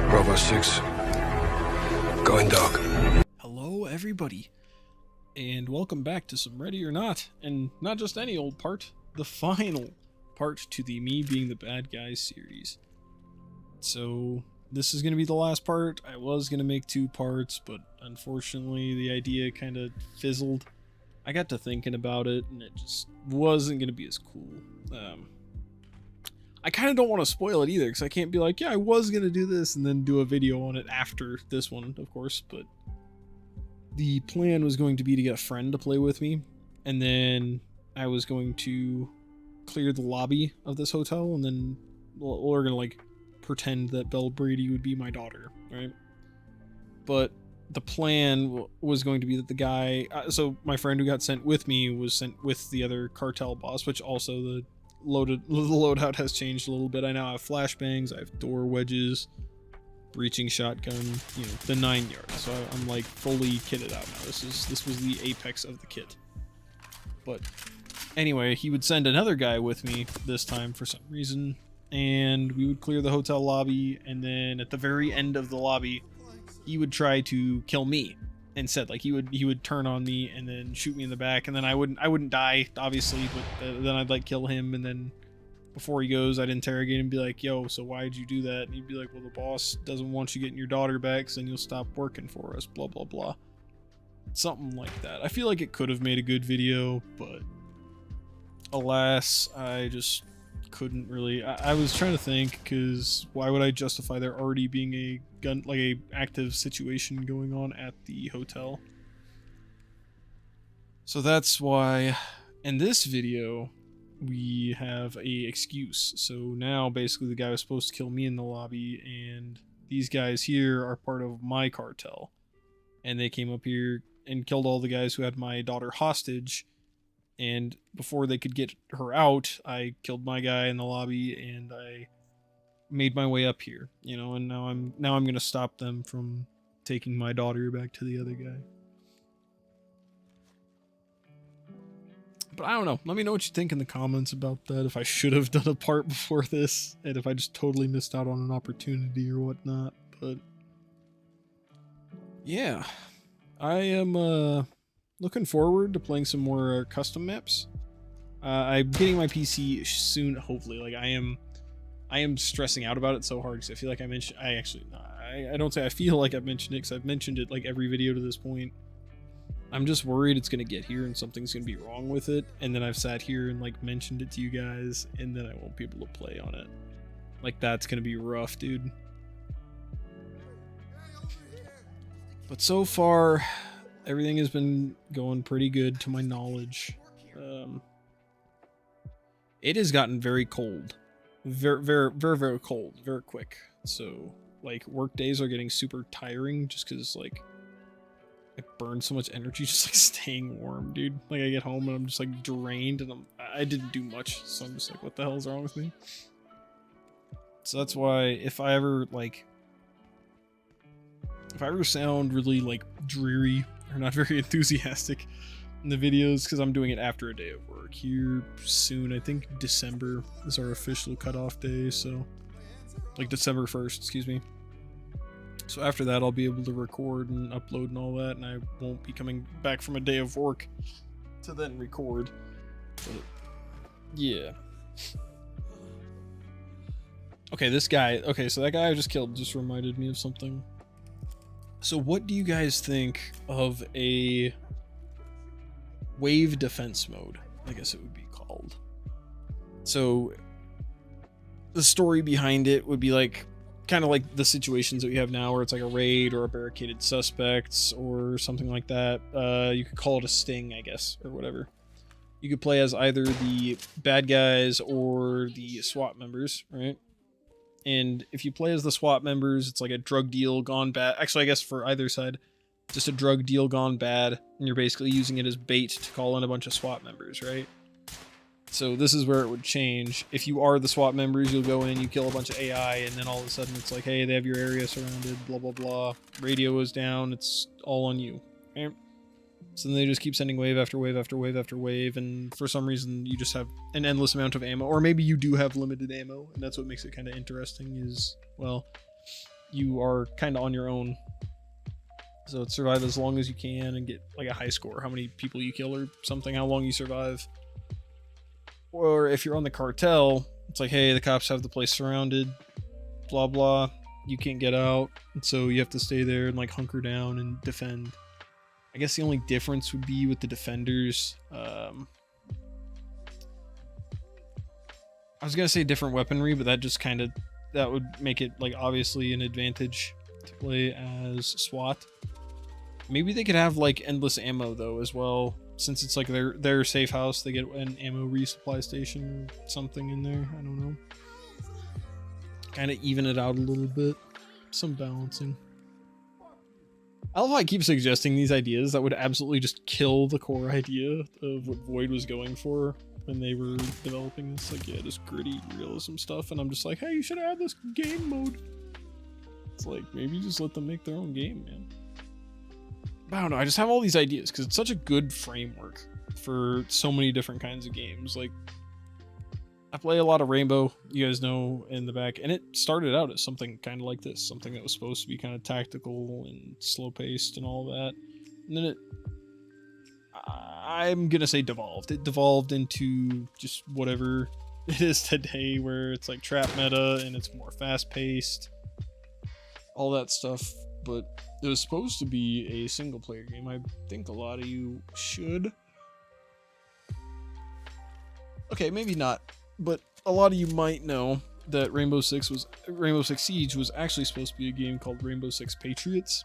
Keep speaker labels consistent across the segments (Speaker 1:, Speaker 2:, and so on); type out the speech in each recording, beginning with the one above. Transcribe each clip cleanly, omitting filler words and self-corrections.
Speaker 1: Bravo 6. Going dark.
Speaker 2: Hello, everybody, and welcome back to some Ready or Not, and not just any old part, the final part to the Me Being the Bad Guy series. So, this is going to be the last part. I was going to make 2 parts, but unfortunately the idea kind of fizzled. I got to thinking about it, and it just wasn't going to be as cool. I kind of don't want to spoil it either, because I can't be like, yeah, I was going to do this, and then do a video on it after this one, of course, but the plan was going to be to get a friend to play with me, and then I was going to clear the lobby of this hotel, and then we're going to, like, pretend that Belle Brady would be my daughter, right? But the plan was going to be that the guy, so my friend who got sent with me was sent with the other cartel boss, which also the loadout has changed a little bit. I now have flashbangs, I have door wedges, breaching shotgun, you know, the 9 yards. So I'm like fully kitted out now. This was the apex of the kit. But anyway, he would send another guy with me this time for some reason, and we would clear the hotel lobby, and then at the very end of the lobby, he would try to kill me instead. Like he would turn on me and then shoot me in the back, and then I wouldn't die, obviously, but then I'd like kill him, and then before he goes, I'd interrogate him and be like, yo, so why'd you do that? And he'd be like, well, the boss doesn't want you getting your daughter back, so then you'll stop working for us, blah blah blah. Something like that. I feel like it could have made a good video, but alas, I just couldn't really. I was trying to think, because why would I justify there already being a gun, like a active situation going on at the hotel? So that's why in this video we have a excuse. So now basically the guy was supposed to kill me in the lobby, and these guys here are part of my cartel, and they came up here and killed all the guys who had my daughter hostage. And before they could get her out, I killed my guy in the lobby, and I made my way up here, you know, and now I'm gonna stop them from taking my daughter back to the other guy. But I don't know. Let me know what you think in the comments about that, if I should have done a part before this, and if I just totally missed out on an opportunity or whatnot. But yeah, I am looking forward to playing some more custom maps. I'm getting my PC soon, hopefully. Like I am stressing out about it so hard, because I feel like I don't say I feel like I've mentioned it, because I've mentioned it like every video to this point. I'm just worried it's gonna get here and something's gonna be wrong with it, and then I've sat here and like mentioned it to you guys, and then I won't be able to play on it. Like that's gonna be rough, dude. But so far, everything has been going pretty good to my knowledge. It has gotten very cold, very cold, very quick. So like work days are getting super tiring, just because like I burn so much energy just like staying warm, dude. Like I get home and I'm just like drained, and I didn't do much, so I'm just like, what the hell is wrong with me? So that's why if I ever sound really like dreary or not very enthusiastic in the videos, because I'm doing it after a day of work here soon. I think December is our official cutoff day, so like December 1st, excuse me. So after that, I'll be able to record and upload and all that, and I won't be coming back from a day of work to then record. But yeah. Okay, this guy. Okay, so that guy I just killed just reminded me of something. So what do you guys think of a wave defense mode? I guess it would be called. So the story behind it would be like kind of like the situations that we have now, where it's like a raid or a barricaded suspects or something like that. You could call it a sting, I guess, or whatever. You could play as either the bad guys or the SWAT members, right? And if you play as the SWAT members, it's like a drug deal gone bad. Actually, I guess for either side, just a drug deal gone bad, and you're basically using it as bait to call in a bunch of SWAT members, right? So this is where it would change. If you are the SWAT members, you'll go in, you kill a bunch of AI, and then all of a sudden it's like, hey, they have your area surrounded, blah, blah, blah. Radio is down, it's all on you. Okay? So then they just keep sending wave after wave after wave after wave, and for some reason you just have an endless amount of ammo, or maybe you do have limited ammo, and that's what makes it kind of interesting is, well, you are kind of on your own. So it's survive as long as you can and get like a high score, how many people you kill or something, how long you survive. Or if you're on the cartel, it's like, hey, the cops have the place surrounded, blah blah, you can't get out, and so you have to stay there and like hunker down and defend. I guess the only difference would be with the defenders. I was gonna say different weaponry, but that just kind of, that would make it like obviously an advantage to play as SWAT. Maybe they could have like endless ammo though as well, since it's like their safe house. They get an ammo resupply station or something in there. I don't know. Kind of even it out a little bit. Some balancing. I love how I keep suggesting these ideas that would absolutely just kill the core idea of what Void was going for when they were developing this. Like, yeah, just gritty realism stuff. And I'm just like, hey, you should add this game mode. It's like, maybe just let them make their own game, man. But I don't know. I just have all these ideas because it's such a good framework for so many different kinds of games. Like, I play a lot of Rainbow, you guys know, in the back, and it started out as something kind of like this, something that was supposed to be kind of tactical and slow-paced and all that, and then I'm gonna say devolved. It devolved into just whatever it is today, where it's like trap meta, and it's more fast-paced, all that stuff, but it was supposed to be a single-player game. I think a lot of you should. Okay, maybe not. But a lot of you might know that Rainbow Six Siege was actually supposed to be a game called Rainbow Six Patriots.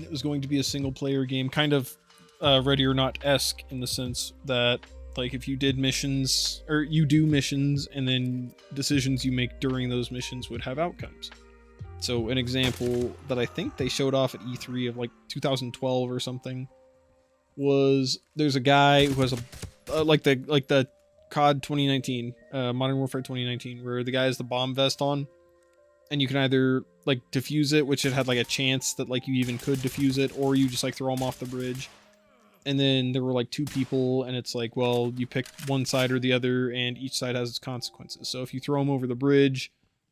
Speaker 2: It was going to be a single player game, kind of Ready or Not-esque in the sense that, like, if you did missions, or you do missions, and then decisions you make during those missions would have outcomes. So an example that I think they showed off at E3 of like 2012 or something was there's a guy who has a like the COD 2019, Modern Warfare 2019, where the guy has the bomb vest on, and you can either like defuse it, which it had like a chance that like you even could defuse it, or you just like throw him off the bridge. And then there were like two people, and it's like, well, you pick one side or the other, and each side has its consequences. So if you throw him over the bridge,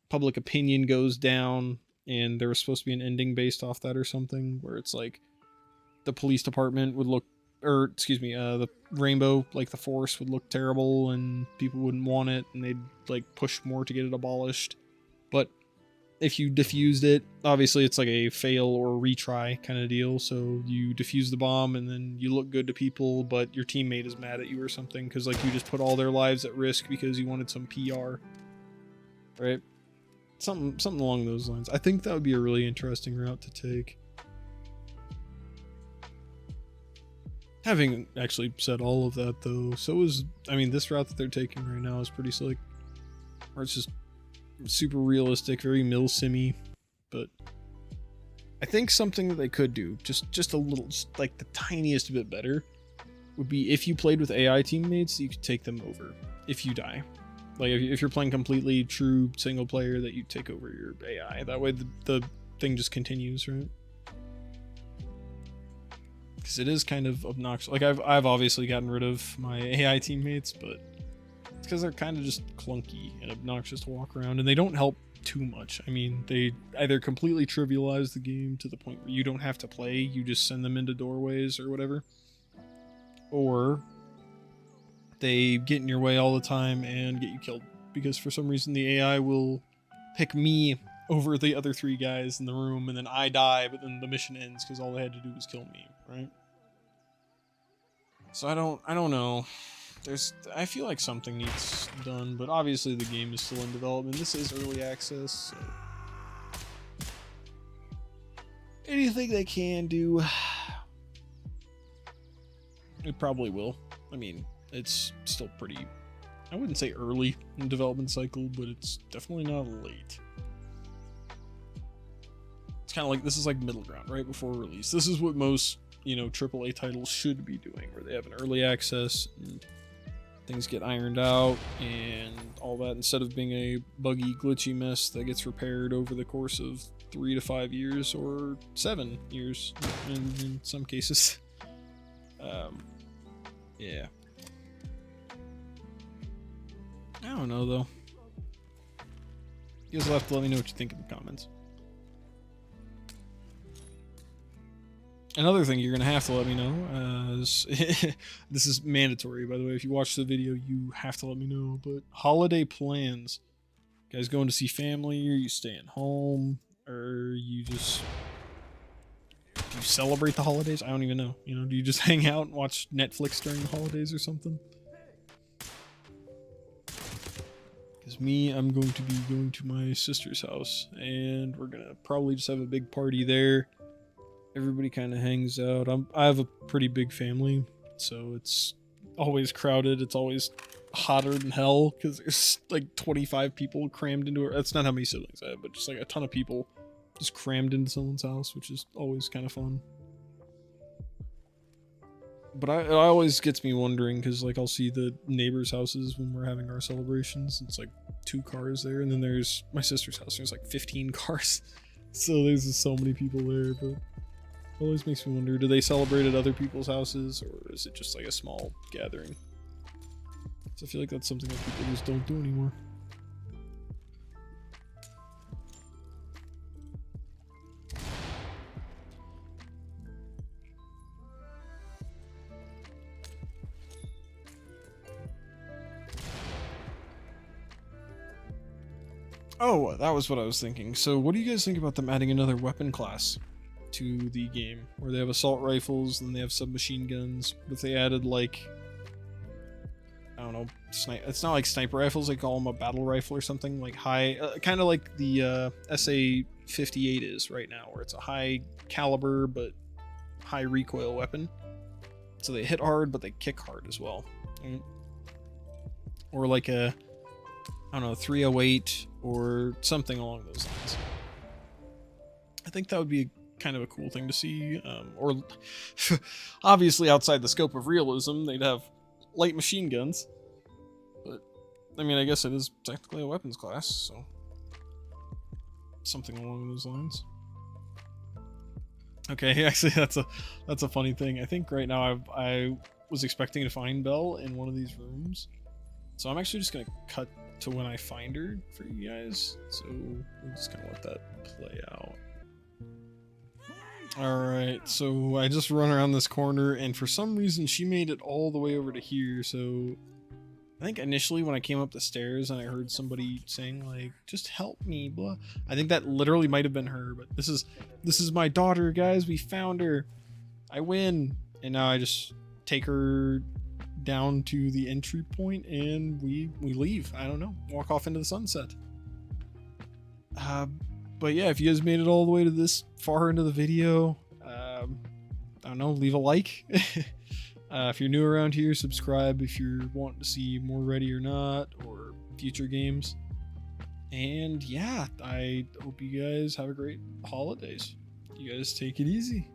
Speaker 2: public opinion goes down, and there was supposed to be an ending based off that or something, where it's like the police department would look, or excuse me, the Rainbow, like the Force, would look terrible and people wouldn't want it and they'd like push more to get it abolished. But if you defused it, obviously it's like a fail or retry kind of deal. So you defuse the bomb and then you look good to people, but your teammate is mad at you or something because like you just put all their lives at risk because you wanted some PR, right? Something along those lines. I think that would be a really interesting route to take. Having actually said all of that, though, so is, I mean, this route that they're taking right now is pretty slick. Or it's just super realistic, very mil-simmy, but I think something that they could do, just a little, just like the tiniest bit better, would be if you played with AI teammates, you could take them over if you die. Like, if you're playing completely true single player, that you take over your AI. That way the thing just continues, right? Because it is kind of obnoxious. Like, I've obviously gotten rid of my AI teammates, but it's because they're kind of just clunky and obnoxious to walk around, and they don't help too much. I mean, they either completely trivialize the game to the point where you don't have to play, you just send them into doorways or whatever, or they get in your way all the time and get you killed, because for some reason the AI will pick me over the other three guys in the room, and then I die, but then the mission ends because all they had to do was kill me, right? So I don't know. I feel like something needs done, but obviously the game is still in development. This is early access, so anything they can do, it probably will. I mean, it's still pretty, I wouldn't say early in the development cycle, but it's definitely not late. It's kind of like, this is like middle ground, right before release. This is what most, AAA titles should be doing, where they have an early access and things get ironed out and all that, instead of being a buggy, glitchy mess that gets repaired over the course of 3 to 5 years or 7 years in some cases. Yeah. I don't know though. You guys will have to let me know what you think in the comments. Another thing you're gonna have to let me know is this is mandatory, by the way. If you watch the video, you have to let me know. But holiday plans, you guys going to see family, or you staying home, or you just do you celebrate the holidays? I don't even know. You know, do you just hang out and watch Netflix during the holidays or something? Because me, I'm going to be going to my sister's house, and we're gonna probably just have a big party there. Everybody kind of hangs out. I have a pretty big family, so it's always crowded. It's always hotter than hell because there's like 25 people crammed into it. That's not how many siblings I have, but just like a ton of people just crammed into someone's house, which is always kind of fun. But it always gets me wondering because like I'll see the neighbors' houses when we're having our celebrations. It's like 2 cars there, and then there's my sister's house. There's like 15 cars, so there's just so many people there. But it always makes me wonder: do they celebrate at other people's houses, or is it just like a small gathering? So I feel like that's something that people just don't do anymore. Oh, that was what I was thinking. So what do you guys think about them adding another weapon class to the game? Where they have assault rifles, and they have submachine guns, but they added like, I don't know, it's not like sniper rifles, they call them a battle rifle or something, like high, kind of like the SA-58 is right now, where it's a high caliber but high recoil weapon. So they hit hard, but they kick hard as well. Or like a, I don't know, 308 or something along those lines. I think that would be kind of a cool thing to see. Or obviously outside the scope of realism, they'd have light machine guns. But I mean, I guess it is technically a weapons class, so something along those lines. Okay, actually, that's a funny thing. I think right now I was expecting to find Belle in one of these rooms, so I'm actually just gonna cut to when I find her for you guys. So we're just gonna let that play out. Alright, so I just run around this corner, and for some reason she made it all the way over to here. So I think initially when I came up the stairs and I heard somebody saying like, just help me, blah, I think that literally might have been her. But this is my daughter, guys. We found her. I win. And now I just take her down to the entry point and we leave. I don't know, walk off into the sunset. But yeah, if you guys made it all the way to this far into the video, I don't know, leave a like. If you're new around here, subscribe if you're wanting to see more Ready or Not or future games. And yeah, I hope you guys have a great holidays. You guys take it easy.